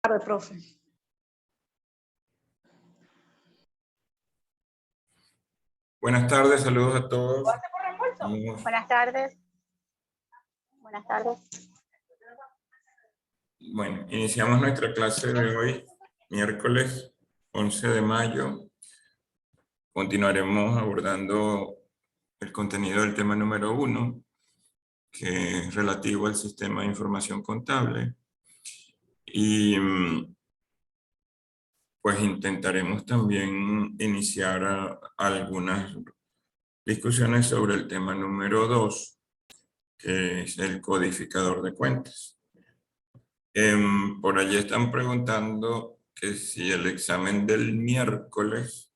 Tarde, profe. Buenas tardes, saludos a todos. Buenas tardes. Buenas tardes. Bueno, iniciamos nuestra clase de hoy, miércoles 11 de mayo. Continuaremos abordando el contenido del tema número 1, que es relativo al sistema de información contable. Y pues intentaremos también iniciar algunas discusiones sobre el tema número 2, que es el codificador de cuentas. Por allí están preguntando que si el examen del miércoles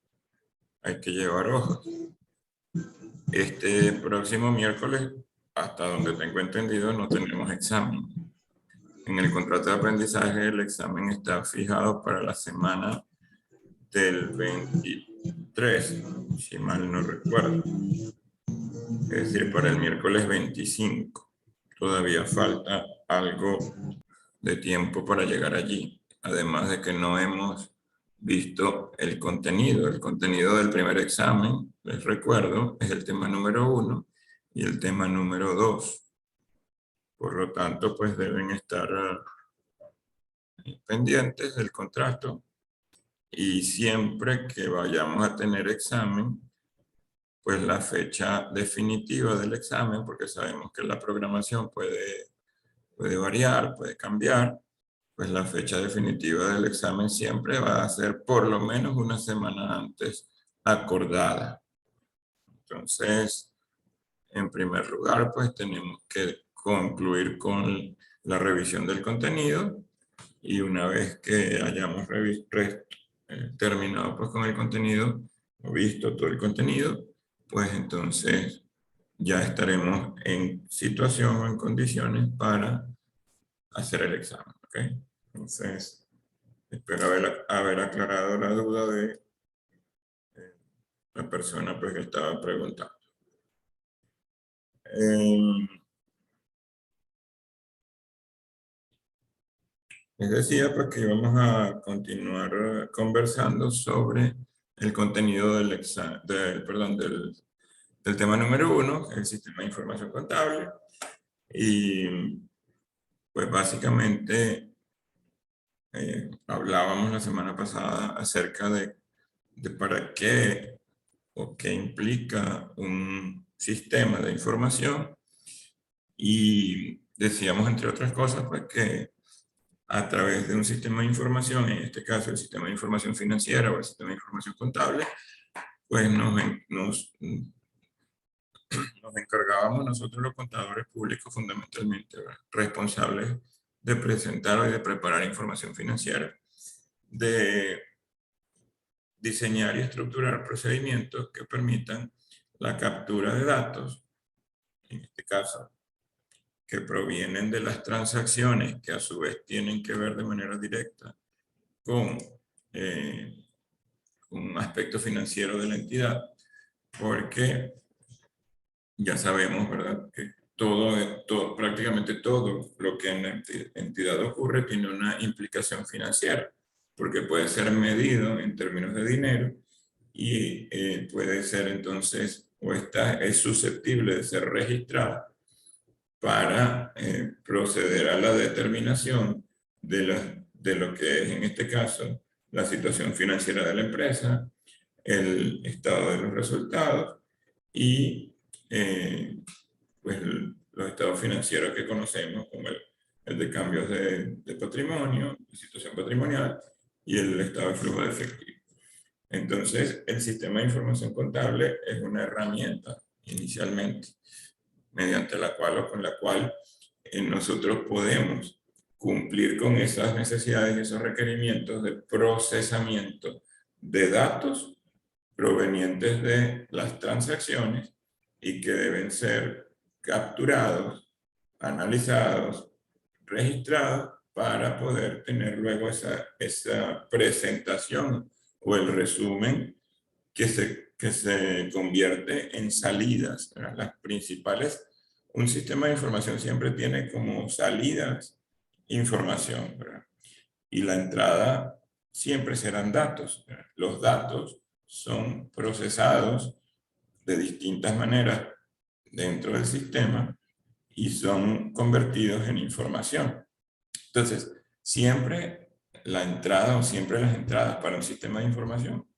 hay que llevar hojas. Este próximo miércoles, hasta donde tengo entendido, no tenemos examen. En el contrato de aprendizaje el examen está fijado para la semana del 23, si mal no recuerdo. Es decir, para el miércoles 25. Todavía falta algo de tiempo para llegar allí. Además de que no hemos visto el contenido. El contenido del primer examen, les recuerdo, es el tema número 1 y el tema número 2. Por lo tanto, pues deben estar pendientes del contrato. Y siempre que vayamos a tener examen, pues la fecha definitiva del examen, porque sabemos que la programación puede variar, puede cambiar, pues la fecha definitiva del examen siempre va a ser por lo menos una semana antes acordada. Entonces, en primer lugar, pues tenemos que concluir con la revisión del contenido, y una vez que hayamos terminado pues con el contenido, o visto todo el contenido, pues entonces ya estaremos en situación o en condiciones para hacer el examen, ¿ok? Entonces, espero haber aclarado la duda de la persona pues, que estaba preguntando. Les decía pues, que vamos a continuar conversando sobre el contenido del tema número 1, el sistema de información contable. Y pues básicamente hablábamos la semana pasada acerca de para qué o qué implica un sistema de información, y decíamos, entre otras cosas, pues que a través de un sistema de información, en este caso el sistema de información financiera o el sistema de información contable, pues nos encargábamos nosotros los contadores públicos fundamentalmente, ¿verdad?, responsables de presentar y de preparar información financiera, de diseñar y estructurar procedimientos que permitan la captura de datos, en este caso, que provienen de las transacciones que a su vez tienen que ver de manera directa con un aspecto financiero de la entidad, porque ya sabemos, ¿verdad?, que prácticamente todo lo que en la entidad ocurre tiene una implicación financiera, porque puede ser medido en términos de dinero y puede ser entonces, es susceptible de ser registrada para proceder a la determinación de lo que es en este caso la situación financiera de la empresa, el estado de los resultados y pues los estados financieros que conocemos, como el de cambios de patrimonio, de situación patrimonial y el estado de flujo de efectivo. Entonces, el sistema de información contable es una herramienta inicialmente, mediante la cual o con la cual nosotros podemos cumplir con esas necesidades y esos requerimientos de procesamiento de datos provenientes de las transacciones y que deben ser capturados, analizados, registrados para poder tener luego esa presentación o el resumen que se convierte en salidas, ¿verdad? Las principales, un sistema de información siempre tiene como salidas información, ¿verdad? y la entrada siempre serán datos. Los datos son procesados de distintas maneras dentro del sistema y son convertidos en información. Entonces, siempre la entrada o siempre las entradas para un sistema de información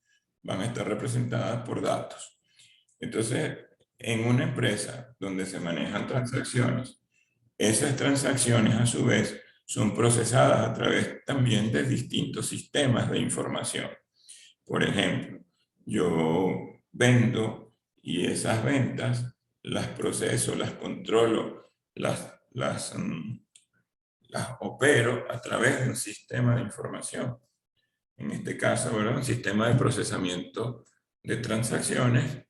van a estar representadas por datos. Entonces, en una empresa donde se manejan transacciones, esas transacciones a su vez son procesadas a través también de distintos sistemas de información. Por ejemplo, yo vendo y esas ventas las proceso, las controlo, las opero a través de un sistema de información. En este caso, ¿verdad? Un sistema de procesamiento de transacciones.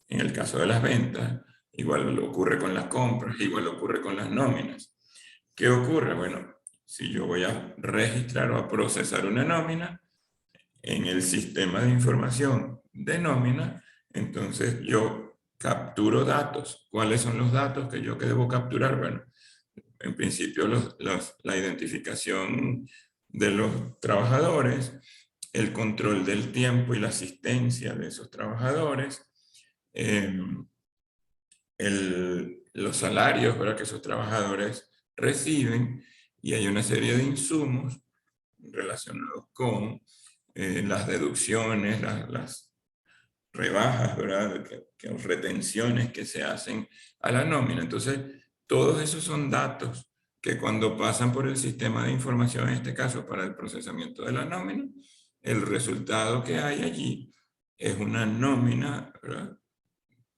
En el caso de las ventas, igual ocurre con las compras, igual ocurre con las nóminas. ¿Qué ocurre? Bueno, si yo voy a registrar o a procesar una nómina en el sistema de información de nómina, entonces yo capturo datos. ¿Cuáles son los datos que yo debo capturar? Bueno, en principio la identificación de los trabajadores, el control del tiempo y la asistencia de esos trabajadores, los salarios, ¿verdad?, que esos trabajadores reciben, y hay una serie de insumos relacionados con las deducciones, las rebajas, ¿verdad?, retenciones que se hacen a la nómina. Entonces, todos esos son datos que cuando pasan por el sistema de información, en este caso para el procesamiento de la nómina, el resultado que hay allí es una nómina, ¿verdad?,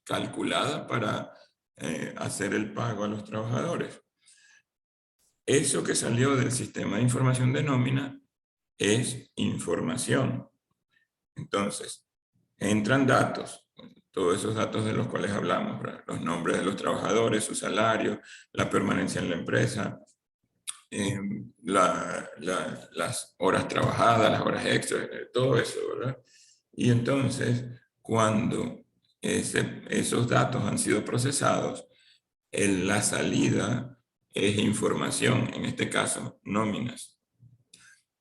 calculada para hacer el pago a los trabajadores. Eso que salió del sistema de información de nómina es información. Entonces, entran datos, todos esos datos de los cuales hablamos, ¿verdad? Los nombres de los trabajadores, su salario, la permanencia en la empresa, las horas trabajadas, las horas extras, todo eso, ¿verdad? Y entonces, cuando esos datos han sido procesados, la salida es información, en este caso, nóminas.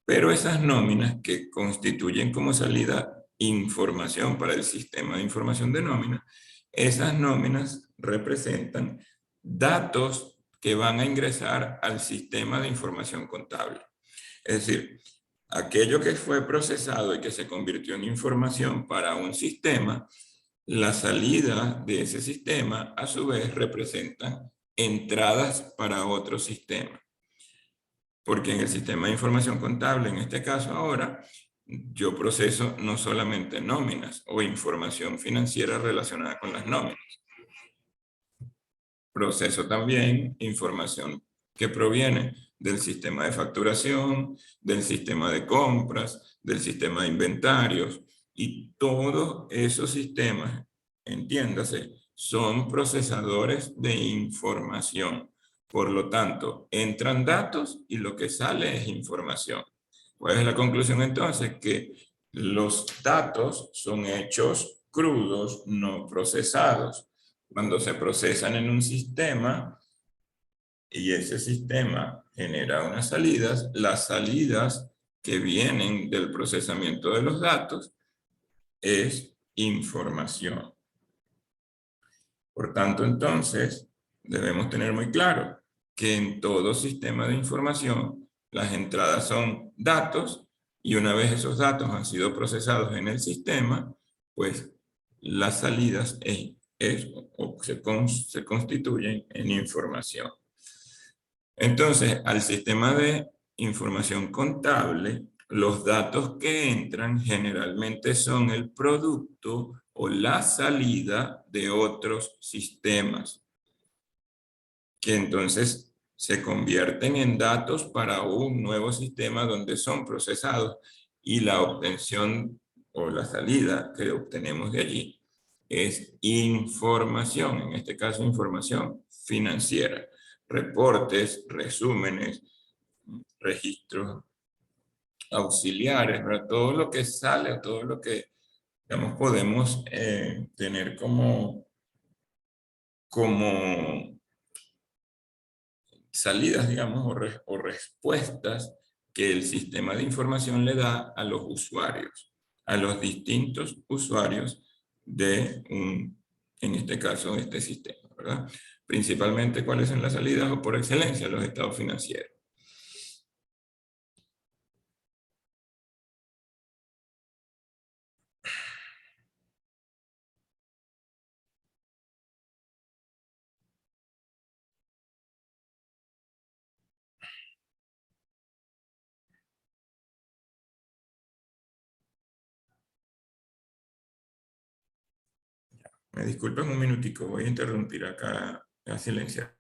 Pero esas nóminas que constituyen como salida información para el sistema de información de nóminas, esas nóminas representan datos que van a ingresar al sistema de información contable. Es decir, aquello que fue procesado y que se convirtió en información para un sistema, la salida de ese sistema a su vez representan entradas para otro sistema. Porque en el sistema de información contable, en este caso ahora, yo proceso no solamente nóminas o información financiera relacionada con las nóminas. Proceso también información que proviene del sistema de facturación, del sistema de compras, del sistema de inventarios, y todos esos sistemas, entiéndase, son procesadores de información. Por lo tanto, entran datos y lo que sale es información. ¿Cuál es la conclusión entonces? Que los datos son hechos crudos, no procesados. Cuando se procesan en un sistema y ese sistema genera unas salidas, las salidas que vienen del procesamiento de los datos es información. Por tanto, entonces, debemos tener muy claro que en todo sistema de información las entradas son datos, y una vez esos datos han sido procesados en el sistema, pues las salidas se constituyen en información. Entonces, al sistema de información contable, los datos que entran generalmente son el producto o la salida de otros sistemas, que entonces se convierten en datos para un nuevo sistema donde son procesados, y la obtención o la salida que obtenemos de allí es información, en este caso información financiera, reportes, resúmenes, registros auxiliares, ¿verdad? Todo lo que sale, todo lo que, digamos, podemos tener como salidas, digamos, o respuestas que el sistema de información le da a los usuarios, a los distintos usuarios de en este caso, este sistema, ¿verdad? Principalmente, ¿cuáles son las salidas? O por excelencia, los estados financieros. Me disculpen un minutico, voy a interrumpir acá a silenciar.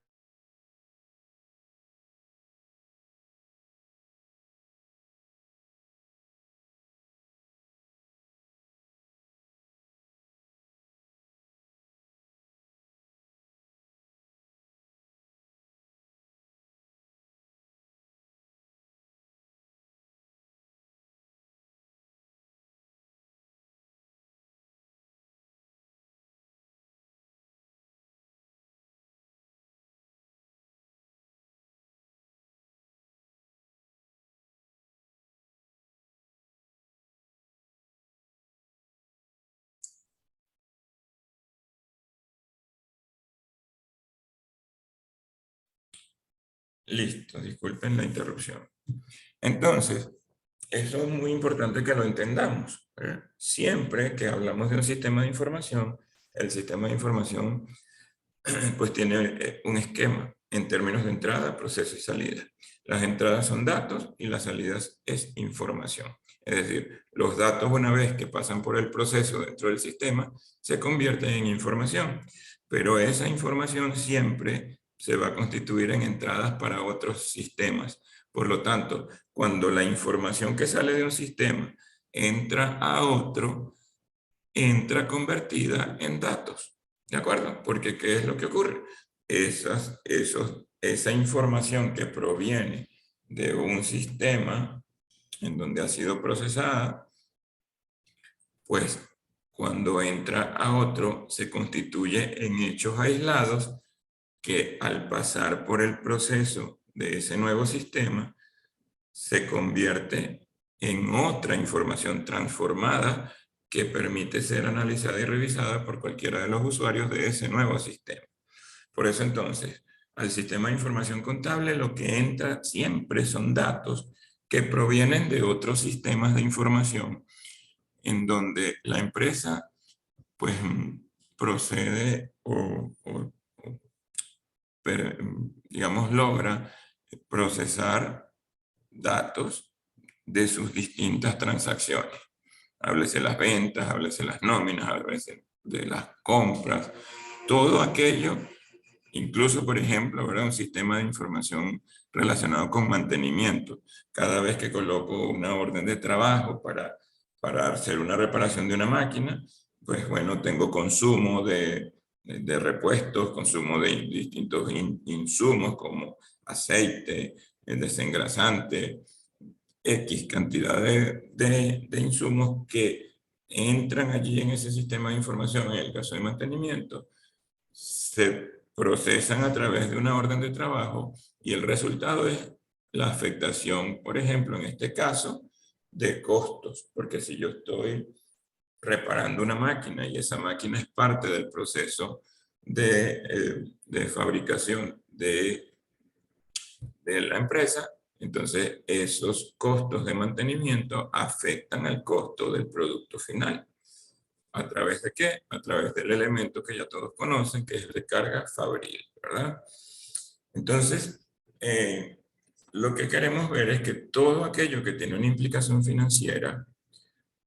Listo, disculpen la interrupción. Entonces, eso es muy importante que lo entendamos, ¿verdad? Siempre que hablamos de un sistema de información, el sistema de información pues tiene un esquema en términos de entrada, proceso y salida. Las entradas son datos y las salidas es información. Es decir, los datos una vez que pasan por el proceso dentro del sistema se convierten en información, pero esa información siempre se va a constituir en entradas para otros sistemas. Por lo tanto, cuando la información que sale de un sistema entra a otro, entra convertida en datos. ¿De acuerdo? Porque ¿qué es lo que ocurre? Esa información que proviene de un sistema en donde ha sido procesada, pues cuando entra a otro se constituye en hechos aislados que al pasar por el proceso de ese nuevo sistema se convierte en otra información transformada que permite ser analizada y revisada por cualquiera de los usuarios de ese nuevo sistema. Por eso entonces, al sistema de información contable lo que entra siempre son datos que provienen de otros sistemas de información en donde la empresa pues procede digamos logra procesar datos de sus distintas transacciones. Háblese las ventas, háblese las nóminas, háblese de las compras, todo aquello, incluso por ejemplo, ¿verdad? Un sistema de información relacionado con mantenimiento. Cada vez que coloco una orden de trabajo para hacer una reparación de una máquina, pues bueno, tengo consumo de repuestos, consumo de distintos insumos como aceite, desengrasante, X cantidad de insumos que entran allí en ese sistema de información, en el caso de mantenimiento, se procesan a través de una orden de trabajo y el resultado es la afectación, por ejemplo, en este caso, de costos, porque si yo estoy reparando una máquina y esa máquina es parte del proceso de fabricación de la empresa, entonces esos costos de mantenimiento afectan al costo del producto final. ¿A través de qué? A través del elemento que ya todos conocen, que es el de carga fabril, ¿verdad? Entonces, lo que queremos ver es que todo aquello que tiene una implicación financiera,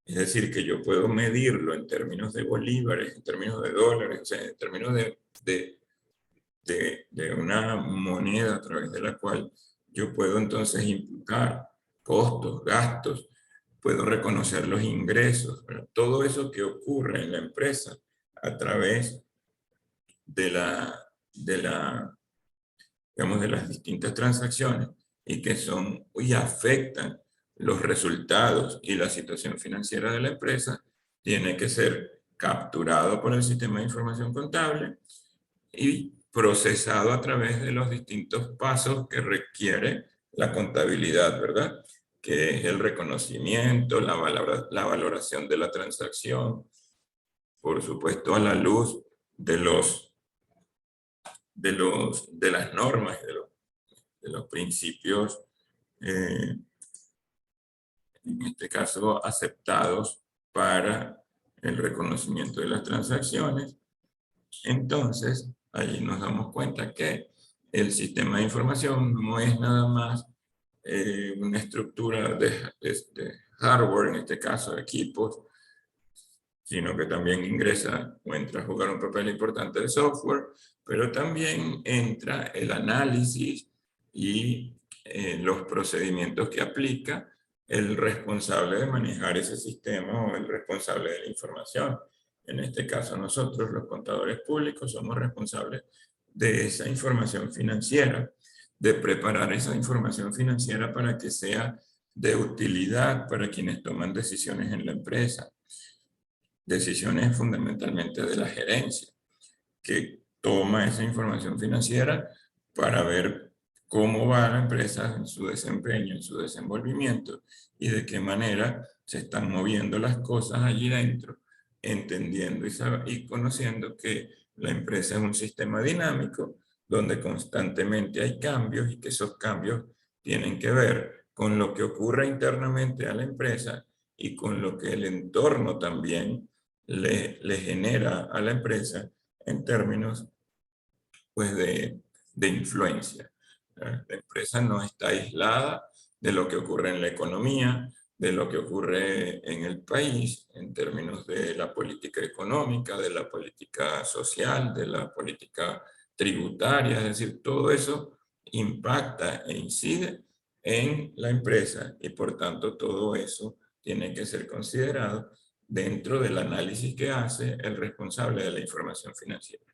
es decir, que yo puedo medirlo en términos de bolívares, en términos de dólares, o sea, en términos de una moneda a través de la cual yo puedo entonces imputar costos, gastos, puedo reconocer los ingresos, ¿verdad? Todo eso que ocurre en la empresa a través de digamos, de las distintas transacciones y que son y afectan los resultados y la situación financiera de la empresa, tiene que ser capturado por el sistema de información contable y procesado a través de los distintos pasos que requiere la contabilidad, ¿verdad? que es el reconocimiento, la valoración de la transacción, por supuesto a la luz de las normas, de los principios, en este caso aceptados para el reconocimiento de las transacciones. Entonces, allí nos damos cuenta que el sistema de información no es nada más una estructura de hardware, en este caso equipos, sino que también ingresa o entra a jugar un papel importante el software, pero también entra el análisis y los procedimientos que aplica el responsable de manejar ese sistema o el responsable de la información. En este caso nosotros, los contadores públicos, somos responsables de esa información financiera, de preparar esa información financiera para que sea de utilidad para quienes toman decisiones en la empresa. Decisiones fundamentalmente de la gerencia, que toma esa información financiera para ver cómo va la empresa en su desempeño, en su desenvolvimiento y de qué manera se están moviendo las cosas allí dentro, entendiendo y conociendo que la empresa es un sistema dinámico donde constantemente hay cambios y que esos cambios tienen que ver con lo que ocurre internamente a la empresa y con lo que el entorno también le genera a la empresa en términos pues, de influencia. La empresa no está aislada de lo que ocurre en la economía, de lo que ocurre en el país, en términos de la política económica, de la política social, de la política tributaria, es decir, todo eso impacta e incide en la empresa y por tanto todo eso tiene que ser considerado dentro del análisis que hace el responsable de la información financiera.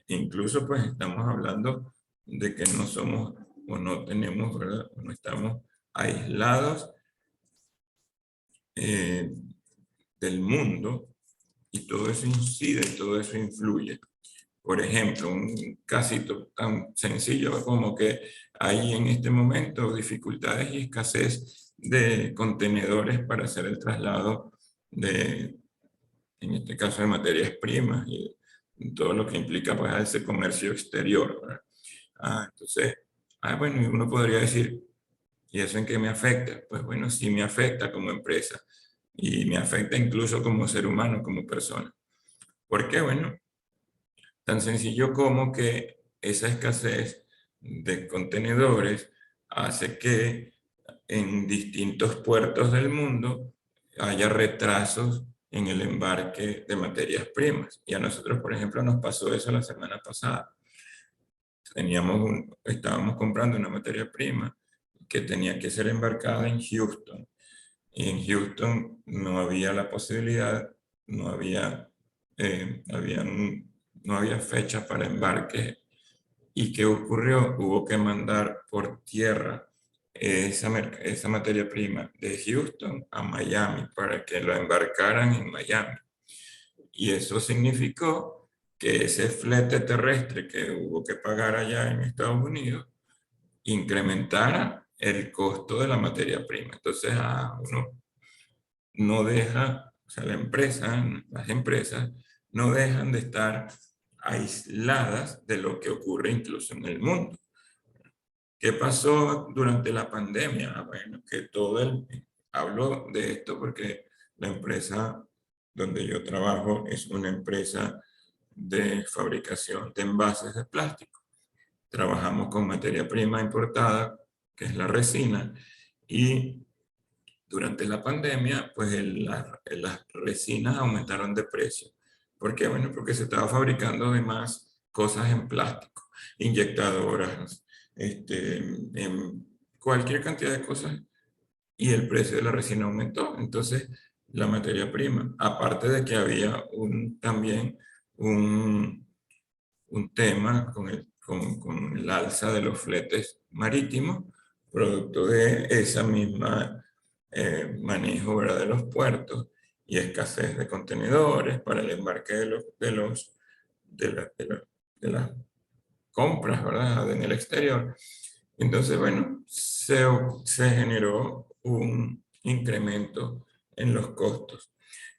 Incluso pues estamos hablando de que no somos o no tenemos, ¿verdad? No estamos aislados del mundo y todo eso incide, todo eso influye. Por ejemplo, un casito tan sencillo como que hay en este momento dificultades y escasez de contenedores para hacer el traslado de, en este caso, de materias primas y todo lo que implica pues, ese comercio exterior, ¿verdad? Entonces, bueno, uno podría decir, ¿y eso en qué me afecta? Pues bueno, sí me afecta como empresa y me afecta incluso como ser humano, como persona. ¿Por qué? Bueno, tan sencillo como que esa escasez de contenedores hace que en distintos puertos del mundo haya retrasos en el embarque de materias primas. Y a nosotros, por ejemplo, nos pasó eso la semana pasada. Estábamos comprando una materia prima que tenía que ser embarcada en Houston. Y en Houston no había la posibilidad, no había, no había fecha para embarque. ¿Y qué ocurrió? Hubo que mandar por tierra esa materia prima de Houston a Miami para que lo embarcaran en Miami. Y eso significó que ese flete terrestre que hubo que pagar allá en Estados Unidos incrementara el costo de la materia prima. Entonces, uno no deja, o sea, las empresas no dejan de estar aisladas de lo que ocurre incluso en el mundo. ¿Qué pasó durante la pandemia? Bueno, que hablo de esto porque la empresa donde yo trabajo es una empresa de fabricación de envases de plástico. Trabajamos con materia prima importada, que es la resina, y durante la pandemia, pues las resinas aumentaron de precio. ¿Por qué? Bueno, porque se estaba fabricando además cosas en plástico, inyectadoras, en cualquier cantidad de cosas, y el precio de la resina aumentó. Entonces, la materia prima, aparte de que había también un tema con el alza de los fletes marítimos, producto de esa misma manejo, ¿verdad?, de los puertos y escasez de contenedores para el embarque de las compras, ¿verdad?, en el exterior. Entonces, bueno, se generó un incremento en los costos.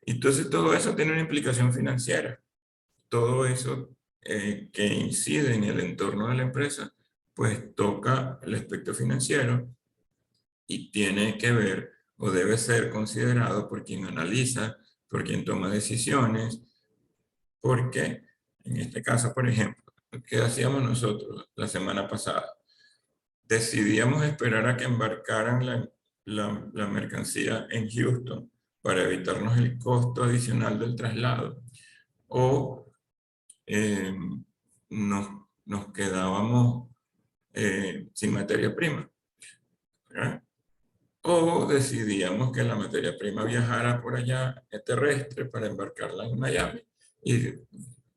Entonces todo eso tiene una implicación financiera. Todo eso que incide en el entorno de la empresa, pues toca el aspecto financiero y tiene que ver o debe ser considerado por quien analiza, por quien toma decisiones, porque en este caso, por ejemplo, ¿qué hacíamos nosotros la semana pasada? Decidíamos esperar a que embarcaran la mercancía en Houston para evitarnos el costo adicional del traslado, o eh, nos quedábamos sin materia prima, ¿verdad? O decidíamos que la materia prima viajara por allá terrestre para embarcarla en Miami y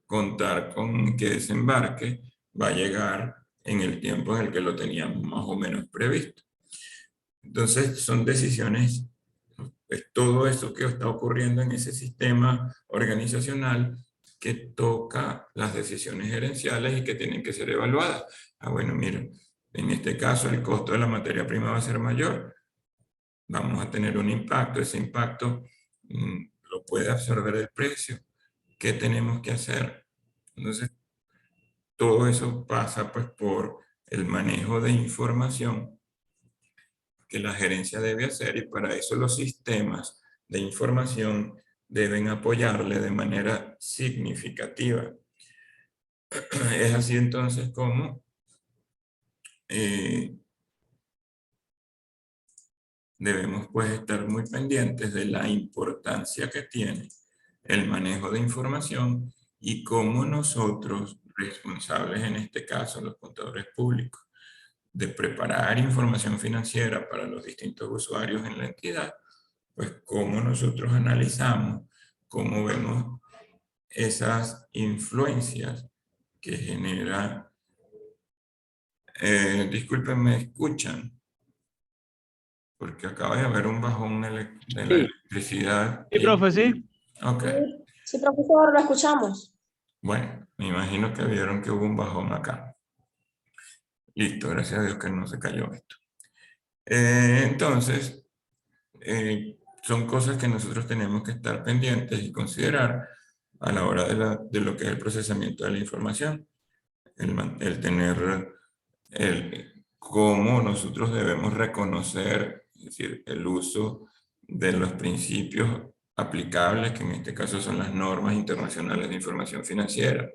contar con que ese embarque va a llegar en el tiempo en el que lo teníamos más o menos previsto. Entonces son decisiones, es todo eso que está ocurriendo en ese sistema organizacional que toca las decisiones gerenciales y que tienen que ser evaluadas. Bueno, mira, en este caso el costo de la materia prima va a ser mayor, vamos a tener un impacto, ese impacto lo puede absorber el precio. ¿Qué tenemos que hacer? Entonces, todo eso pasa pues por el manejo de información que la gerencia debe hacer, y para eso los sistemas de información deben apoyarle de manera significativa. Es así entonces como debemos pues estar muy pendientes de la importancia que tiene el manejo de información y cómo nosotros, responsables en este caso, los contadores públicos, de preparar información financiera para los distintos usuarios en la entidad, pues cómo nosotros analizamos, cómo vemos esas influencias que genera. Disculpen, ¿me escuchan? Porque acaba de haber un bajón de la Sí, electricidad. sí, profe, sí. Ok, Sí, profesor, lo escuchamos. bueno, me imagino que vieron que hubo un bajón acá. Listo, gracias a Dios que no se cayó esto. Entonces, son cosas que nosotros tenemos que estar pendientes y considerar a la hora de lo que es el procesamiento de la información. El tener cómo nosotros debemos reconocer, es decir, el uso de los principios aplicables, que en este caso son las normas internacionales de información financiera.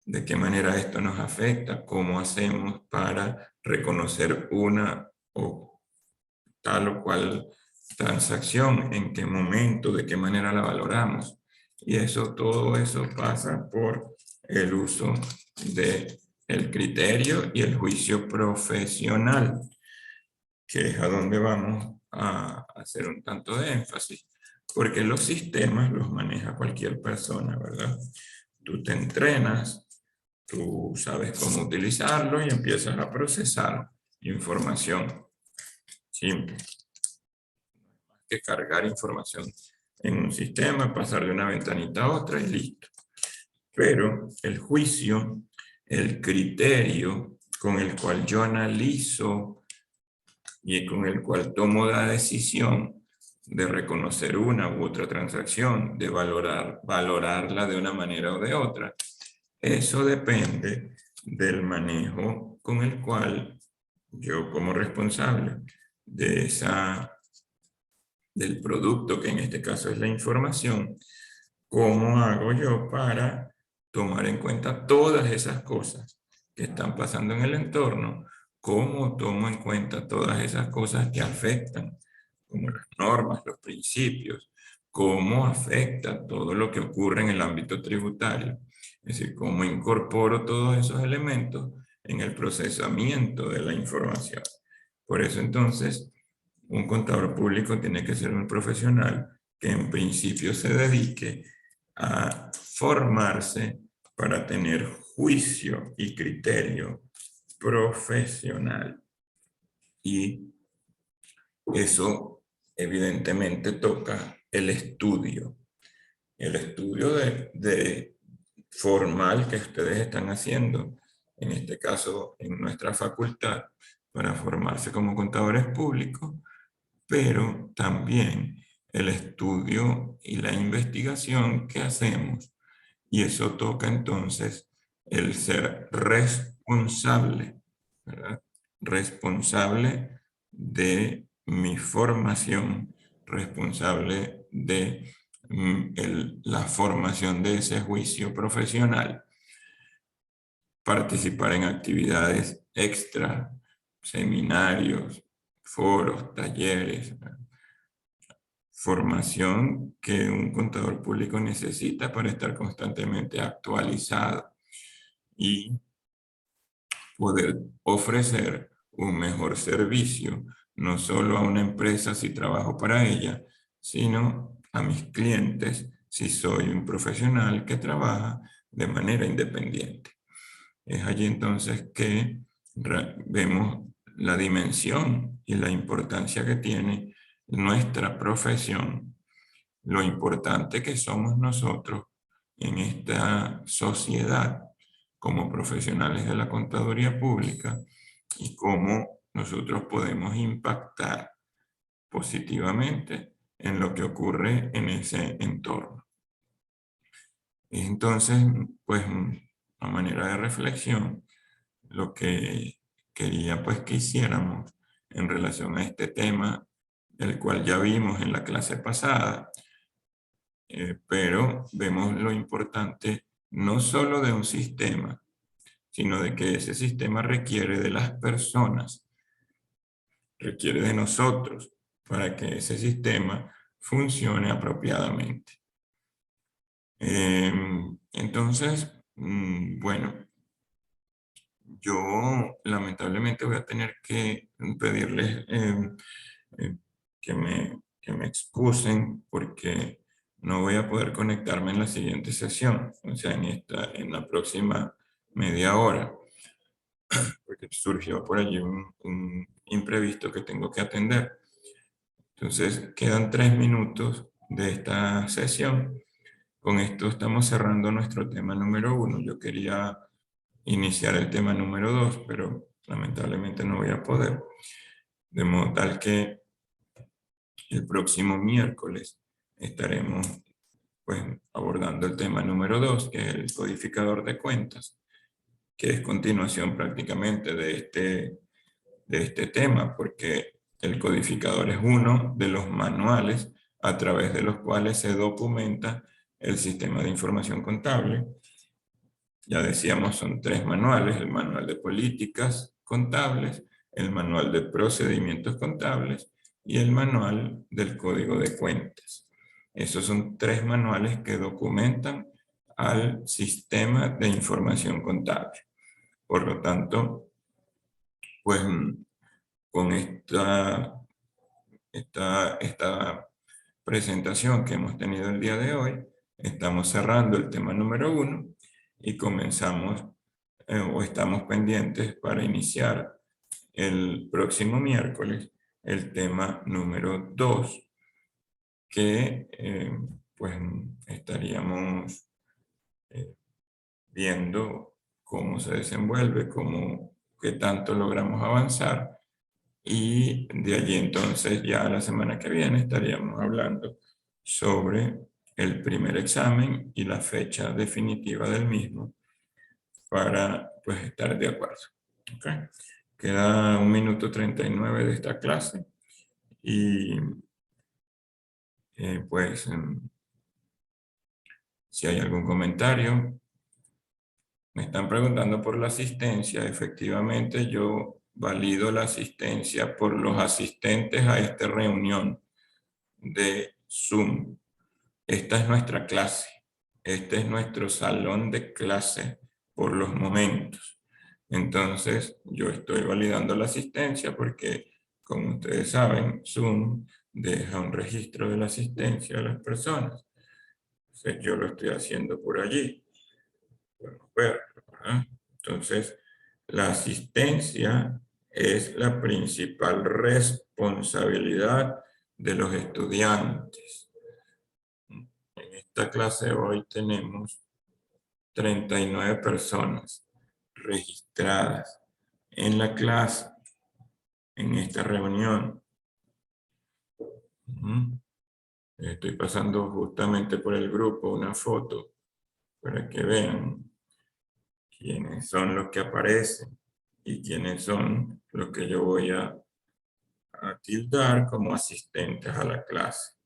De qué manera esto nos afecta, cómo hacemos para reconocer una o tal o cual transacción, en qué momento, de qué manera la valoramos. Y eso, todo eso pasa por el uso del criterio y el juicio profesional, que es a donde vamos a hacer un tanto de énfasis, porque los sistemas los maneja cualquier persona, ¿verdad? Tú te entrenas, tú sabes cómo utilizarlo y empiezas a procesar información. Simple. Que cargar información en un sistema, pasar de una ventanita a otra y listo. Pero el juicio, el criterio con el cual yo analizo y con el cual tomo la decisión de reconocer una u otra transacción, de valorarla de una manera o de otra, eso depende del manejo con el cual yo, como responsable de del producto, que en este caso es la información, ¿cómo hago yo para tomar en cuenta todas esas cosas que están pasando en el entorno? ¿Cómo tomo en cuenta todas esas cosas que afectan, como las normas, los principios? ¿Cómo afecta todo lo que ocurre en el ámbito tributario? Es decir, ¿cómo incorporo todos esos elementos en el procesamiento de la información? Por eso entonces, un contador público tiene que ser un profesional que en principio se dedique a formarse para tener juicio y criterio profesional. Y eso evidentemente toca el estudio de formal que ustedes están haciendo, en este caso en nuestra facultad, para formarse como contadores públicos, pero también el estudio y la investigación que hacemos. Y eso toca entonces el ser responsable, ¿verdad? Responsable de mi formación, responsable de la formación de ese juicio profesional, participar en actividades extra, seminarios, foros, talleres, formación que un contador público necesita para estar constantemente actualizado y poder ofrecer un mejor servicio, no solo a una empresa si trabajo para ella, sino a mis clientes si soy un profesional que trabaja de manera independiente. Es allí entonces que vemos la dimensión y la importancia que tiene nuestra profesión, lo importante que somos nosotros en esta sociedad como profesionales de la contaduría pública y cómo nosotros podemos impactar positivamente en lo que ocurre en ese entorno. Entonces, pues, a manera de reflexión, lo que quería pues que hiciéramos en relación a este tema, el cual ya vimos en la clase pasada, pero vemos lo importante no solo de un sistema, sino de que ese sistema requiere de las personas, requiere de nosotros para que ese sistema funcione apropiadamente. Entonces, bueno, yo lamentablemente voy a tener que pedirles que me excusen porque no voy a poder conectarme en la siguiente sesión, o sea, en la próxima media hora, porque surgió por allí un imprevisto que tengo que atender. Entonces, quedan 3 minutos de esta sesión. Con esto estamos cerrando nuestro tema número 1. Yo quería iniciar el tema número 2, pero lamentablemente no voy a poder. De modo tal que el próximo miércoles estaremos pues, abordando el tema número 2, que es el codificador de cuentas, que es continuación prácticamente de este tema, porque el codificador es uno de los manuales a través de los cuales se documenta el sistema de información contable. Ya decíamos, son 3 manuales: el manual de políticas contables, el manual de procedimientos contables y el manual del código de cuentas. Esos son 3 manuales que documentan al sistema de información contable. Por lo tanto, pues con esta presentación que hemos tenido el día de hoy, estamos cerrando el tema número 1 y comenzamos o estamos pendientes para iniciar el próximo miércoles el tema número 2, que pues estaríamos viendo cómo se desenvuelve, qué tanto logramos avanzar, y de allí entonces ya la semana que viene estaríamos hablando sobre el primer examen y la fecha definitiva del mismo para pues estar de acuerdo. ¿Okay? Queda 1 minuto 39 de esta clase y pues si hay algún comentario. Me están preguntando por la asistencia. Efectivamente, yo valido la asistencia por los asistentes a esta reunión de Zoom. Esta es nuestra clase. Este es nuestro salón de clase por los momentos. Entonces, yo estoy validando la asistencia porque, como ustedes saben, Zoom deja un registro de la asistencia de las personas. Entonces, yo lo estoy haciendo por allí. Podemos ver, ¿verdad? Entonces, la asistencia es la principal responsabilidad de los estudiantes. En esta clase hoy tenemos 39 personas registradas en la clase, en esta reunión. Estoy pasando justamente por el grupo una foto para que vean quiénes son los que aparecen y quiénes son los que yo voy a tildar como asistentes a la clase.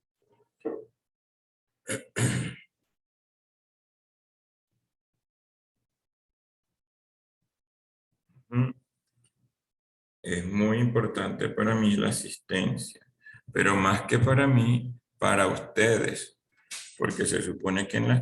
Es muy importante para mí la asistencia, pero más que para mí, para ustedes, porque se supone que en las